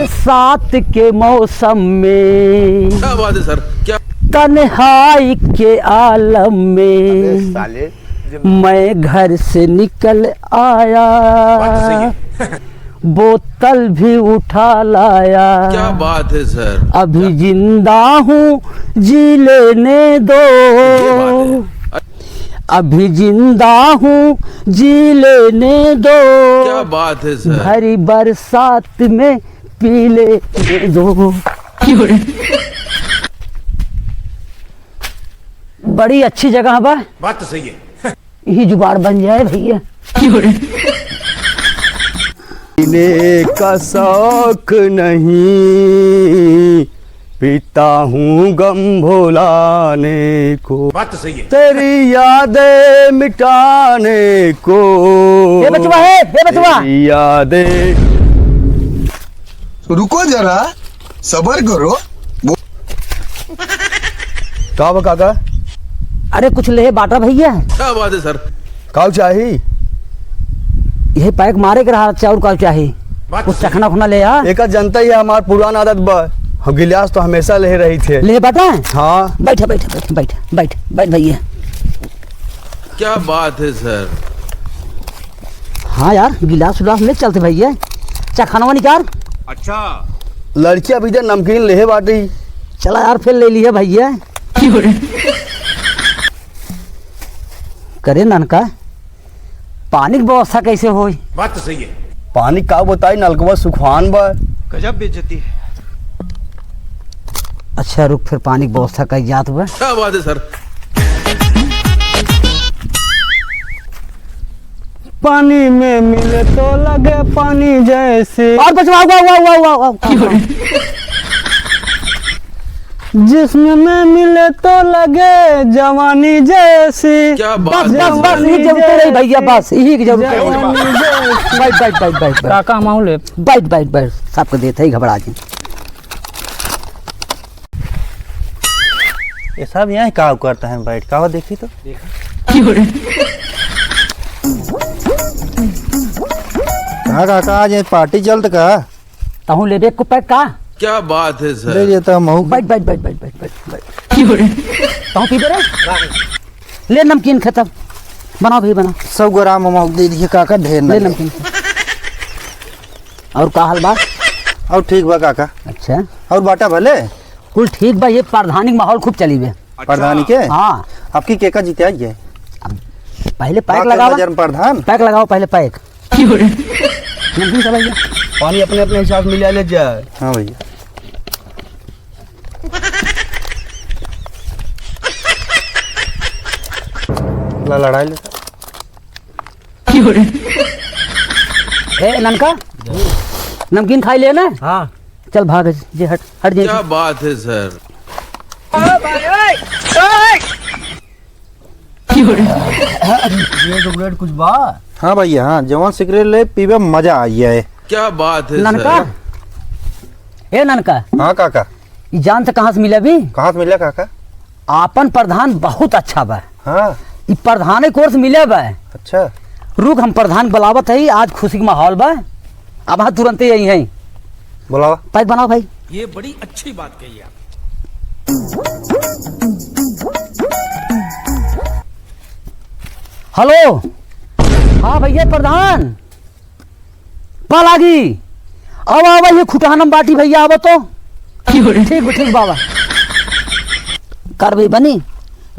बरसात के मौसम में, क्या बात है सर, क्या तन्हाई के आलम में मैं घर से निकल आया, बोतल भी उठा लाया। क्या बात है सर, अभी जिंदा हूँ जी लेने दो, अभी जिंदा हूँ जी लेने दो। क्या बात है सर, भरी बरसात में पी लेने दो। बड़ी अच्छी जगह है। बात तो सही है। यही जुगाड़ बन जाए भैया। पीने का शौक नहीं, पीता हूँ गम भुलाने को, बात तो सही है। तेरी यादें मिटाने को। ये बचवा है, ये बचवा। तेरी यादें। रुको जरा, सब्र करो। का काका? अरे कुछ ले बाटा भैया। क्या बात है सर, काव चाहिए? यही पैक मारे के रहा चाउर का चाहिए, कुछ चखना खुना ले आ। एक जनता ही हमार पुराना आदत बा, हम गिलास तो हमेशा ले रही थे। ले बाटा। हाँ बैठ बैठ बैठ बैठ बैठ बैठ भैया। क्या बात है सर। हाँ यार, गिलास उलास ले चलते भैया, चखाना निकाल। अच्छा, लड़की अभी तो नमकीन ले बाटी। चला यार, फिर ले लिया भैया। करे ननका, पानी की व्यवस्था कैसे हो? बात तो सही है। पानी का बताई, नलकवा सुखान बा। गजब बेइज्जती है। अच्छा रुक, फिर पानी की व्यवस्था कर जात हुआ। क्या बात है सर। पानी में मिले तो लगे पानी जैसे, और बचवा जिस्म में मिले तो लगे जवानी जैसी। क्या बस बात बस है बस, सर। यही जरूरत रही भैया, बस यही की जरूरत है। बैठ बैठ बैठ बैठ काका माहौल बैठ बैठ बैठ, सबको देते ही घबरा जी। ये सब यहाँ क्या करता है? बैठ का देखी तो कहाँ काका आज ये पार्टी चलत का? तहु ले दे को पैक का। क्या बात है ले सर। ये तो महू बैठ बैठ बैठ बैठ बैठ बैठ बैठ। तहु पी दे रे, ले नमकीन खत्म, बनाओ भाई बनाओ। 100 ग्राम महू दे दिए काका, ढेर ले ना। नमकीन। और का हाल बा? और ठीक बा काका। अच्छा, और बाटा भले कुल ठीक बा। ये प्रधानी माहौल खूब चली बे। प्रधानी के हाँ, आपकी केका जीते आई है? पहले पैक लगाओ, प्रधान पैक लगाओ पहले पैक। नमकीन चलाइए। पानी अपने अपने हिसाब से मिला ले जाए। हाँ भैया। लड़ाई लेता ए ननका, नमकीन खाई ले ना। हाँ चल भाग जे, हट हट जे। क्या बात है सर। ब्रेड कुछ बा। हाँ भैया, हाँ जवान सिगरेट ले पीबे मजा आई है। क्या बात है ननका, सर। ए ननका, हाँ काका। ये जान से कहाँ से मिला भी? कहाँ से मिला काका? आपन प्रधान बहुत अच्छा बा। हाँ ये प्रधान कोर्स मिले बा। अच्छा। रुक, हम प्रधान बुलावत है, आज खुशी का माहौल बा। अब हाँ तुरंत यही है। बुलावा। पैक बनाओ भाई। ये बड़ी अच्छी बात कही आप। हेलो, हाँ भैया प्रधान, पल आगी। अब आवा, ये खुटानम बाटी भैया, आवा तो ठीक बाबा। कर भाई बनी,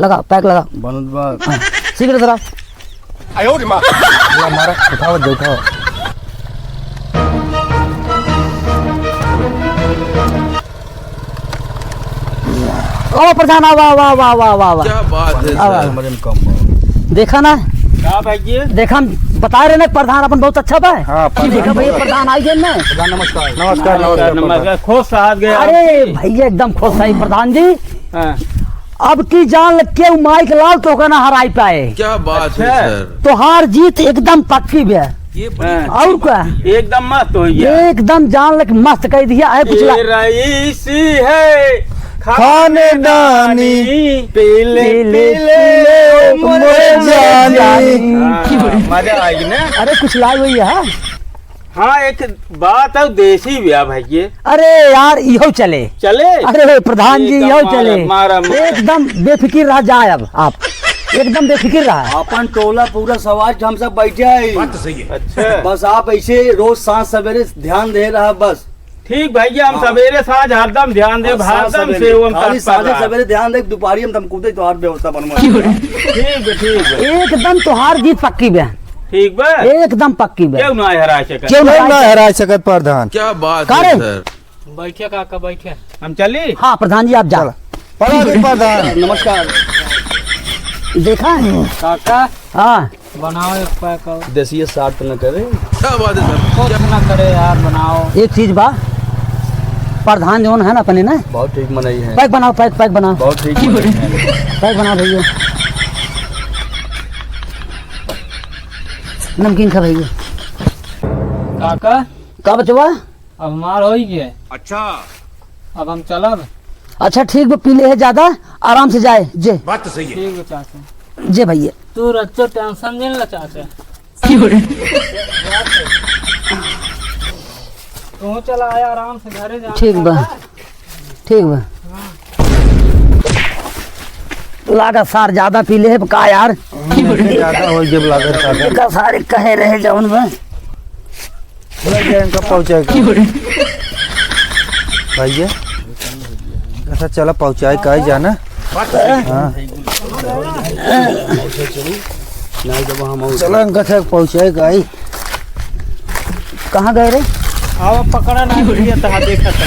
लगाओ पैक लगाओ। बनत बा। हाँ, सिगरेट जरा। हमारा उठाओ जो उठाओ। ओ प्रधान, वाह वाह वाह वाह वाह वाह। क्या बात है आवा। सर। हमारे में कम बा। देखा ना, क्या भाई? देखा हम बता रहे ना, प्रधान अपन बहुत अच्छा बा। हाँ, प्रधान देखा भैया, प्रधान आई गए ना। नमस्कार। नमस्कार नमस्कार। खुश साथ गए। अरे भैया एकदम खुश है प्रधान जी। हाँ। अब की जान लग के माइक लाल तो कहना हराई पाए। क्या बात है अच्छा। सर। तो हार जीत एकदम पक्की भी है। ये बड़ी हाँ। और क्या, एकदम मस्त हो गया। एकदम जान लग मस्त कह दिया है। कुछ ये रईसी है खानदानी, पीले पीले मोरे जानी। हाँ, मजा आएगी ना। अरे कुछ लाई हुई है। हाँ एक बात है देसी ब्याह भाई ये अरे यार इहो चले। चले अरे प्रधान जी ठीक है, इहो मारा, चले। मारा, मारा। एकदम बेफिक्र रह जाए अब आप, एकदम बेफिक्र रहा। अपन टोला पूरा समाज हम सब बैठे हैं। बात तो सही है। अच्छा बस आप ऐसे रोज सांझ सवेरे ध्यान दे रहा बस। ठीक भैया हम सवेरे साँझ हरदम ध्यान दे सांझ हरदम सवेरे। से हम खाली तत्पर सांझे रहा। सवेरे ध्यान दे, दोपहरी हम तुमको तो हर व्यवस्था बनवा। ठीक है एकदम तुहार जीत पक्की बहन, ठीक बा एकदम पक्की बहन। क्यों ना हरा सके क्यों कोई ना ना? हरा सकत प्रधान। क्या बात करे? है सर। बैठे काका बैठे हम चली हाँ प्रधान जी आप जा। पलागी प्रधान। नमस्कार देखा है? काका हाँ बनाओ एक पैक और देसी साठ न करे। क्या बात है सर। कुछ ना करे यार बनाओ। एक चीज बा, प्रधान जोन है ना अपने ना, बहुत ठीक मनाई है, पैक बनाओ, पैक पैक बनाओ, बहुत ठीक मनाई है। पैक बनाओ भैया। नमकीन खा भैया। काका का बचवा? अब हमार हो गया अच्छा अब हम चलब। अच्छा ठीक बा, पी ले है ज्यादा, आराम से जाए जे। बात तो सही है। ठीक है चाचा जे भैया। तू रच्चो टेंशन नहीं ला चाचा। तू चला आया आराम से घरे जा। ठीक बा, ठीक बा। लागा सार ज्यादा पी ले है का यार, ज्यादा हो जब लागत सादा। का सारे कहे रहे जौन में। इनका पहुंचाएगा भैया। अच्छा चला पहुंचाए का ही जाना। हाँ चला इनका तक पहुंचाए का ही। कहाँ गए रे? आओ पकड़ा ना भैया तहा देखा था।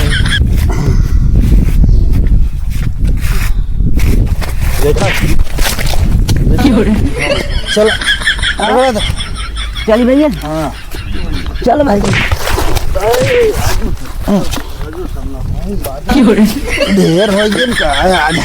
चला चल भैया, हाँ चल भाई। ढेर हो गया का आज।